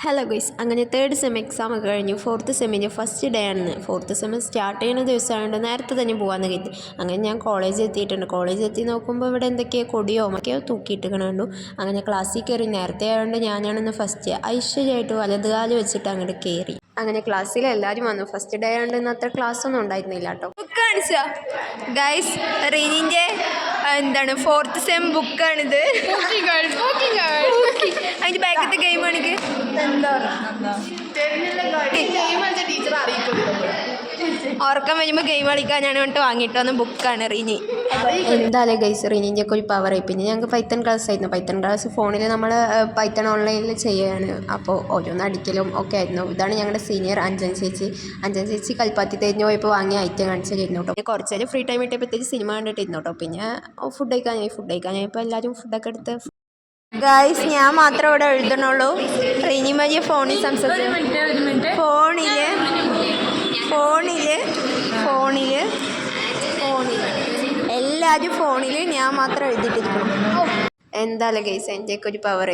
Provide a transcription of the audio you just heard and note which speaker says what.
Speaker 1: Hello guys, അങ്ങനെ third sem exam ഒക്കെ കഴിഞ്ഞു. ഫോർത്ത് സെമ്മിൻ്റെ ഫസ്റ്റ് ഡേ ആണ്. ഫോർത്ത് സെം സ്റ്റാർട്ട് ചെയ്യുന്ന ദിവസമായതുകൊണ്ട് നേരത്തെ തന്നെ പോകാമെന്ന് കരുതി. അങ്ങനെ ഞാൻ കോളേജ് എത്തിയിട്ടുണ്ട്. കോളേജ് എത്തി നോക്കുമ്പോൾ ഇവിടെ എന്തൊക്കെയോ കൊടിയോ മൊക്കെയോ തൂക്കിയിട്ട് കണ്ടു. അങ്ങനെ ക്ലാസ്സിൽ കയറി. നേരത്തെ ആയതുകൊണ്ട് ഞാനാണെന്ന് ഫസ്റ്റ് ഐശ്വര്യമായിട്ട് വലതുകാല് വെച്ചിട്ട് അങ്ങോട്ട് കയറി. അങ്ങനെ ക്ലാസ്സിൽ എല്ലാവരും വന്നു. ഫസ്റ്റ് ഡേ ആയതുകൊണ്ട് ഇന്ന് അത്ര ക്ലാസ് ഒന്നും ഉണ്ടായിരുന്നില്ല കേട്ടോ.
Speaker 2: ബുക്ക് കാണിച്ചോ ഗൈസ്? റീനിൻ്റെ എന്താണ് ഫോർത്ത് സെം ബുക്കാണിത്. അതിൻ്റെ ബാക്കത്തെ ഗെയിമാണെങ്കിൽ ഉറക്കം വരുമ്പോൾ ഗെയിം കളിക്കാനാണ് വേണ്ടിട്ട് വാങ്ങിയിട്ട് വന്ന ബുക്കാണ് റീനി.
Speaker 1: എന്തായാലും ഗൈസ്, റീനിൻ്റെ ഒക്കെ ഒരു പവറായി. പിന്നെ ഞങ്ങൾക്ക് പൈത്തൺ ക്ലാസ് ആയിരുന്നു. പൈത്തൺ ക്ലാസ് ഫോണിൽ നമ്മൾ പൈത്തൺ ഓൺലൈനിൽ ചെയ്യുകയാണ്. അപ്പോൾ ഓരോന്ന് അടിക്കലും ഒക്കെ ആയിരുന്നു. ഇതാണ് ഞങ്ങളുടെ സീനിയർ അഞ്ജൻ ചേച്ചി കൽപ്പാത്തി തേഞ്ഞ് പോയപ്പോൾ വാങ്ങിയ ഐറ്റം കാണിച്ചു തരുന്നു കേട്ടോ. കുറച്ച് നേരം ഫ്രീ ടൈം കിട്ടിയപ്പോഴത്തേക്ക് സിനിമ കണ്ടിട്ടിരുന്നു കേട്ടോ. പിന്നെ ഫുഡ് കഴിക്കാനായി ഇപ്പോൾ എല്ലാവരും ഫുഡൊക്കെ എടുത്ത്.
Speaker 2: ഗൈസ്, ഞാൻ മാത്രം ഇവിടെ എഴുതണുള്ളൂ. റീനി മരിയ ഫോണിൽ സംസാരിച്ചു. ഫോണിൽ എല്ലാവരും ഫോണിൽ, ഞാൻ മാത്രം എഴുതിയിട്ടിരിക്കണം.
Speaker 1: എന്തായാലും ഗൈസ്, എൻ്റെയൊക്കെ ഒരു പവർ.